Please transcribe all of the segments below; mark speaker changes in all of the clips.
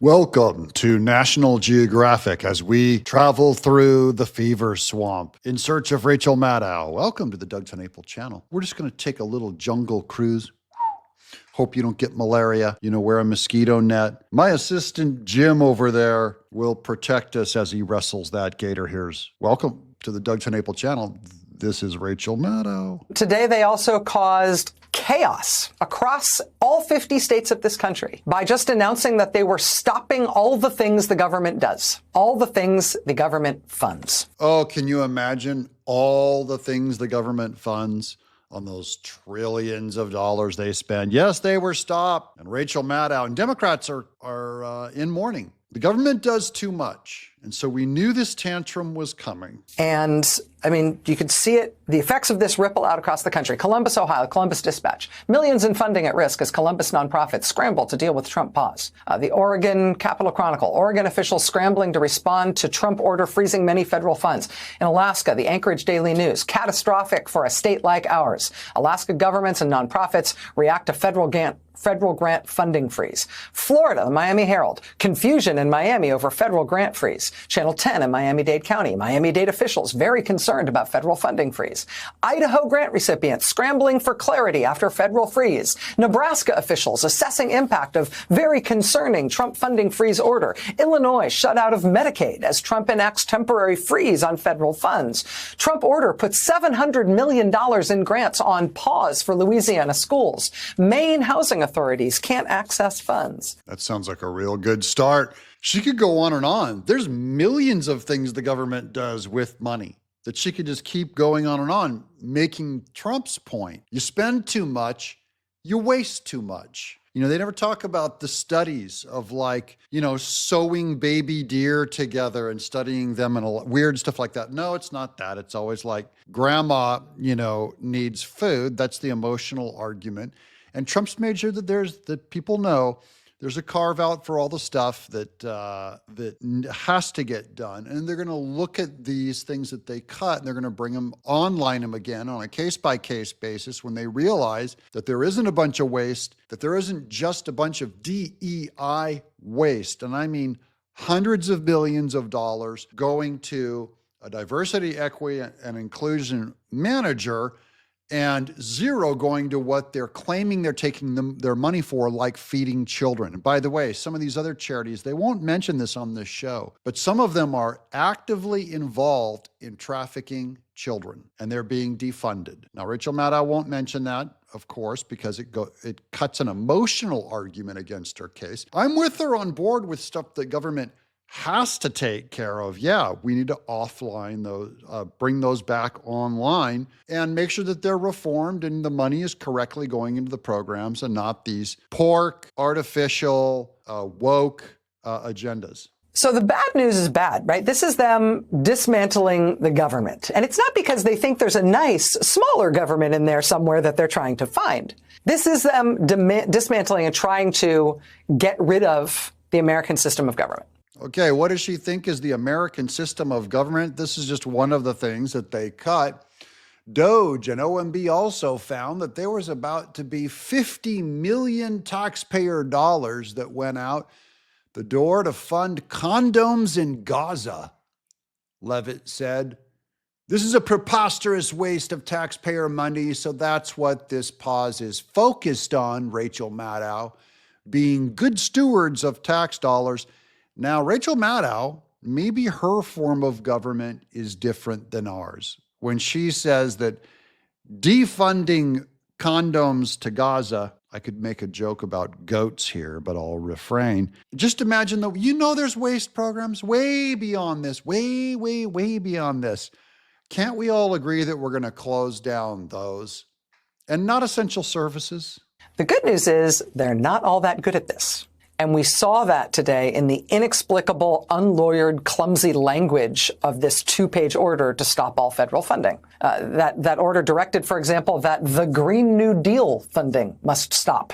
Speaker 1: Welcome to National Geographic as we travel through the fever swamp in search of Rachel Maddow. Welcome to the Doug Tenapel channel. We're just going to take a little jungle cruise. Hope you don't get malaria. Wear a mosquito net. My assistant Jim over there will protect us as he wrestles that gator here's. Welcome to the Doug Tenapel channel. This is Rachel Maddow.
Speaker 2: Today they also caused chaos across all 50 states of this country by just announcing that they were stopping all the things the government does, all the things the government funds.
Speaker 1: Oh, can you imagine all the things the government funds on those trillions of dollars they spend? Yes, they were stopped. And Rachel Maddow and Democrats are in mourning. The government does too much. And so we knew this tantrum was coming.
Speaker 2: And you could see it, the effects of this ripple out across the country. Columbus, Ohio, Columbus Dispatch. Millions in funding at risk as Columbus nonprofits scramble to deal with Trump pause. The Oregon Capitol Chronicle. Oregon officials scrambling to respond to Trump order freezing many federal funds. In Alaska, the Anchorage Daily News. Catastrophic for a state like ours. Alaska governments and nonprofits react to federal grant funding freeze. Florida, the Miami Herald. Confusion in Miami over federal grant freeze. Channel 10 in Miami-Dade County. Miami-Dade officials very concerned about federal funding freeze. Idaho grant recipients scrambling for clarity after federal freeze. Nebraska officials assessing impact of very concerning Trump funding freeze order. Illinois shut out of Medicaid as Trump enacts temporary freeze on federal funds. Trump order puts $700 million in grants on pause for Louisiana schools. Maine housing authorities can't access funds.
Speaker 1: That sounds like a real good start. She could go on and on. There's millions of things the government does with money that she could just keep going on and on, making Trump's point. You spend too much, you waste too much. They never talk about the studies of sewing baby deer together and studying them and weird stuff like that. No, it's not that. It's always like grandma, needs food. That's the emotional argument. And Trump's made sure that people know there's a carve out for all the stuff that has to get done. And they're going to look at these things that they cut and they're going to bring them again on a case-by-case basis when they realize that there isn't a bunch of waste, that there isn't just a bunch of DEI waste. And I mean hundreds of billions of dollars going to a diversity, equity, and inclusion manager and zero going to what they're claiming they're taking their money for, like feeding children. And by the way, some of these other charities, they won't mention this on this show, but some of them are actively involved in trafficking children, and they're being defunded. Now, Rachel Maddow won't mention that, of course, because it cuts an emotional argument against her case. I'm with her on board with stuff the government has to take care of. Yeah, we need to offline those, bring those back online and make sure that they're reformed and the money is correctly going into the programs and not these pork, artificial, woke agendas.
Speaker 2: So the bad news is bad, right? This is them dismantling the government. And it's not because they think there's a nice, smaller government in there somewhere that they're trying to find. This is them dismantling and trying to get rid of the American system of government.
Speaker 1: Okay, what does she think is the American system of government? This is just one of the things that they cut. DOGE and OMB also found that there was about to be 50 million taxpayer dollars that went out the door to fund condoms in Gaza. Levitt said, "This is a preposterous waste of taxpayer money, so that's what this pause is focused on," Rachel Maddow, being good stewards of tax dollars. Now, Rachel Maddow, maybe her form of government is different than ours. When she says that defunding condoms to Gaza, I could make a joke about goats here, but I'll refrain. Just imagine there's waste programs way beyond this, way beyond this. Can't we all agree that we're going to close down those and not essential services?
Speaker 2: The good news is they're not all that good at this. And we saw that today in the inexplicable, unlawyered, clumsy language of this two-page order to stop all federal funding. That order directed, for example, that the Green New Deal funding must stop.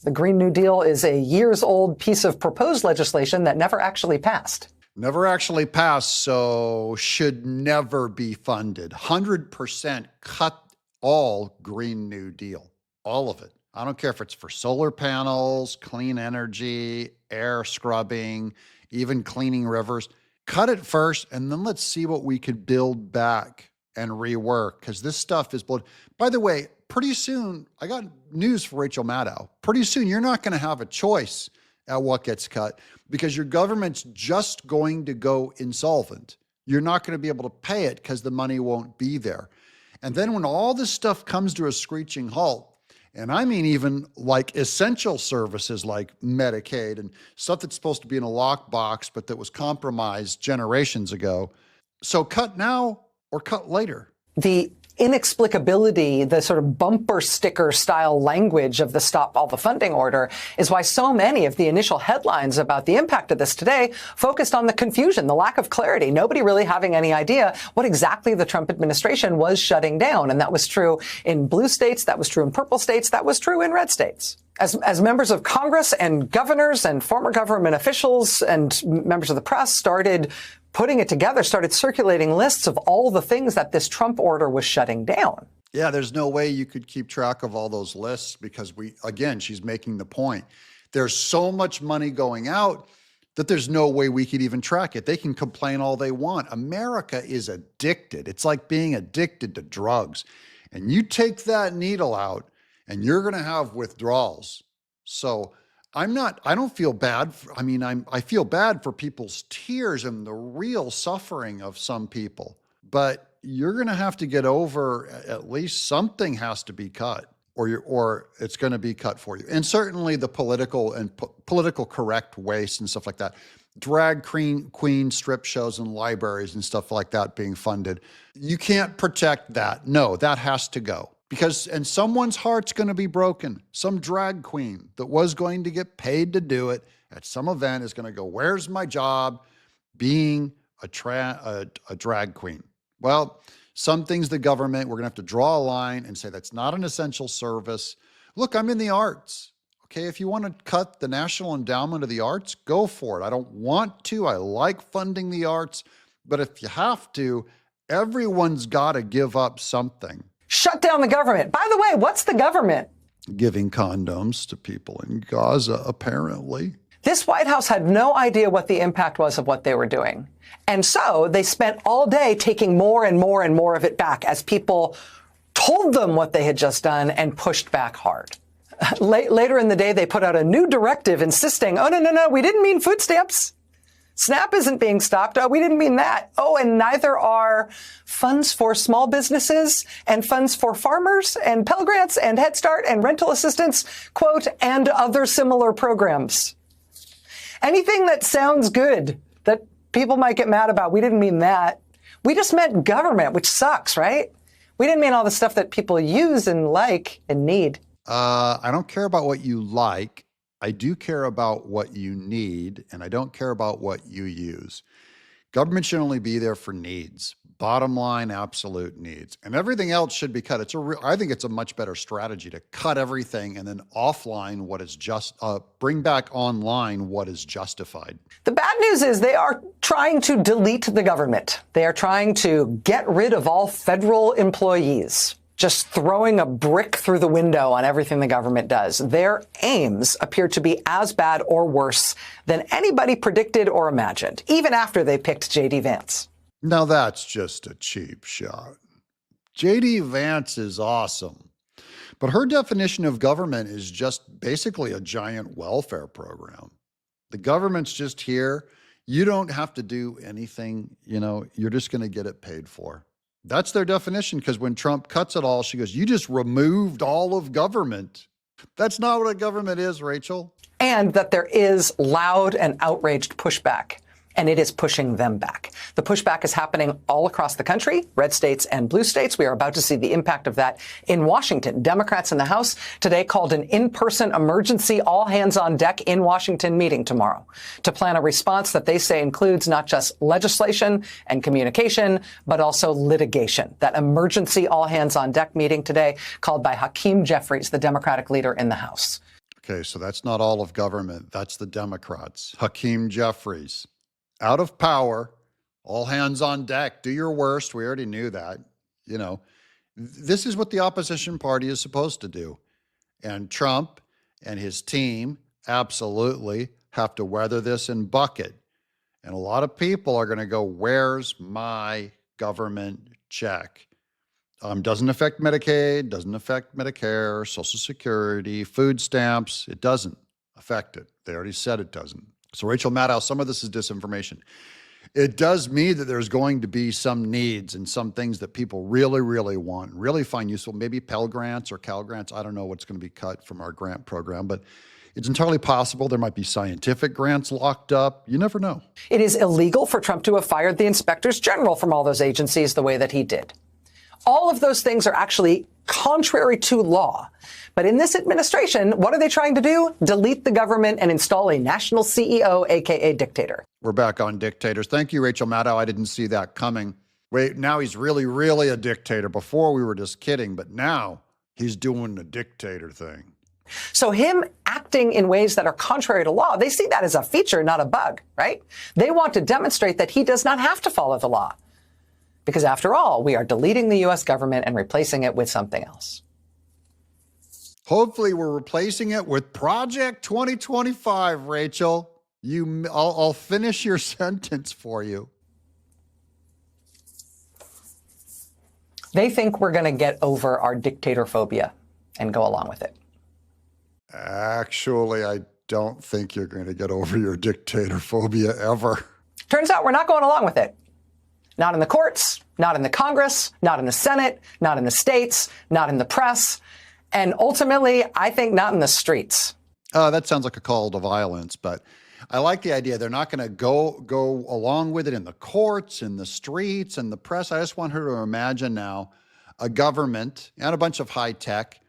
Speaker 2: The Green New Deal is a years-old piece of proposed legislation that never actually passed.
Speaker 1: Never actually passed, so should never be funded. 100% cut all Green New Deal, all of it. I don't care if it's for solar panels, clean energy, air scrubbing, even cleaning rivers. Cut it first, and then let's see what we could build back and rework, because this stuff is blood. By the way, pretty soon, I got news for Rachel Maddow. Pretty soon, you're not going to have a choice at what gets cut, because your government's just going to go insolvent. You're not going to be able to pay it because the money won't be there. And then when all this stuff comes to a screeching halt, and I mean even like essential services like Medicaid and stuff that's supposed to be in a lockbox, but that was compromised generations ago. So cut now or cut later.
Speaker 2: The inexplicability, the sort of bumper sticker style language of the Stop All the Funding order is why so many of the initial headlines about the impact of this today focused on the confusion, the lack of clarity, nobody really having any idea what exactly the Trump administration was shutting down. And that was true in blue states, that was true in purple states, that was true in red states. As members of Congress and governors and former government officials and members of the press started putting it together, started circulating lists of all the things that this Trump order was shutting down.
Speaker 1: Yeah, there's no way you could keep track of all those lists, because again, she's making the point. There's so much money going out that there's no way we could even track it. They can complain all they want. America is addicted. It's like being addicted to drugs. And you take that needle out and you're going to have withdrawals. So I don't feel bad. I feel bad for people's tears and the real suffering of some people, but you're going to have to get over, at least something has to be cut, or it's going to be cut for you. And certainly the political correct waste and stuff like that, drag queen strip shows and libraries and stuff like that being funded. You can't protect that. No, that has to go. And someone's heart's going to be broken. Some drag queen that was going to get paid to do it at some event is going to go, where's my job being a drag queen? Well, some things the government, we're going to have to draw a line and say that's not an essential service. Look, I'm in the arts. Okay, if you want to cut the National Endowment of the Arts, go for it. I don't want to. I like funding the arts. But if you have to, everyone's got to give up something.
Speaker 2: Shut down the government. By the way, what's the government?
Speaker 1: Giving condoms to people in Gaza, apparently.
Speaker 2: This White House had no idea what the impact was of what they were doing. And so they spent all day taking more and more and more of it back as people told them what they had just done and pushed back hard. Later in the day, they put out a new directive insisting, oh, no, we didn't mean food stamps. SNAP isn't being stopped. Oh, we didn't mean that. Oh, and neither are funds for small businesses and funds for farmers and Pell Grants and Head Start and rental assistance, quote, and other similar programs. Anything that sounds good that people might get mad about, we didn't mean that. We just meant government, which sucks, right? We didn't mean all the stuff that people use and like and need.
Speaker 1: I don't care about what you like. I do care about what you need, and I don't care about what you use. Government should only be there for needs, bottom line, absolute needs, and everything else should be cut. I think it's a much better strategy to cut everything and then offline what is bring back online what is justified.
Speaker 2: The bad news is they are trying to delete the government. They are trying to get rid of all federal employees, just throwing a brick through the window on everything the government does. Their aims appear to be as bad or worse than anybody predicted or imagined, even after they picked J.D. Vance.
Speaker 1: Now that's just a cheap shot. J.D. Vance is awesome, but her definition of government is just basically a giant welfare program. The government's just here. You don't have to do anything, you're just going to get it paid for. That's their definition, because when Trump cuts it all, she goes, you just removed all of government. That's not what a government is, Rachel.
Speaker 2: And that there is loud and outraged pushback, and it is pushing them back. The pushback is happening all across the country, red states and blue states. We are about to see the impact of that in Washington. Democrats in the House today called an in-person emergency all-hands-on-deck in Washington meeting tomorrow to plan a response that they say includes not just legislation and communication, but also litigation. That emergency all-hands-on-deck meeting today called by Hakeem Jeffries, the Democratic leader in the House.
Speaker 1: Okay, so that's not all of government. That's the Democrats. Hakeem Jeffries. Out of power, all hands on deck, do your worst. We already knew that. This is what the opposition party is supposed to do. And Trump and his team absolutely have to weather this and buck it. And a lot of people are going to go, where's my government check? Doesn't affect Medicaid, doesn't affect Medicare, Social Security, food stamps. It doesn't affect it. They already said it doesn't. So Rachel Maddow, some of this is disinformation. It does mean that there's going to be some needs and some things that people really, really want, really find useful. Maybe Pell Grants or Cal Grants. I don't know what's going to be cut from our grant program, but it's entirely possible there might be scientific grants locked up. You never know.
Speaker 2: It is illegal for Trump to have fired the inspectors general from all those agencies the way that he did. All of those things are actually contrary to law. But in this administration, what are they trying to do? Delete the government and install a national CEO, aka dictator.
Speaker 1: We're back on dictators. Thank you, Rachel Maddow. I didn't see that coming. Wait, now he's really, really a dictator. Before we were just kidding, but now he's doing the dictator thing.
Speaker 2: So him acting in ways that are contrary to law, they see that as a feature, not a bug, right? They want to demonstrate that he does not have to follow the law. Because after all, we are deleting the U.S. government and replacing it with something else.
Speaker 1: Hopefully we're replacing it with Project 2025, Rachel. I'll finish your sentence for you.
Speaker 2: They think we're going to get over our dictator phobia and go along with it.
Speaker 1: Actually, I don't think you're going to get over your dictator phobia ever.
Speaker 2: Turns out we're not going along with it. Not in the courts, not in the Congress, not in the Senate, not in the states, not in the press, and ultimately, I think not in the streets.
Speaker 1: That sounds like a call to violence, but I like the idea. They're not going to go along with it in the courts, in the streets, and the press. I just want her to imagine now a government and a bunch of high tech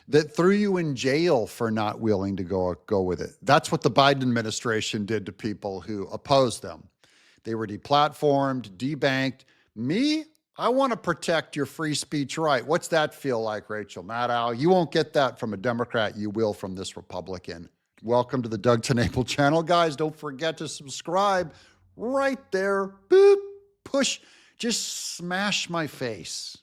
Speaker 1: that threw you in jail for not willing to go with it. That's what the Biden administration did to people who opposed them. They were deplatformed, debanked. Me, I want to protect your free speech right. What's that feel like, Rachel Maddow? You won't get that from a Democrat. You will from this Republican. Welcome to the Doug TenNapel channel. Guys, don't forget to subscribe right there. Boop, push, just smash my face.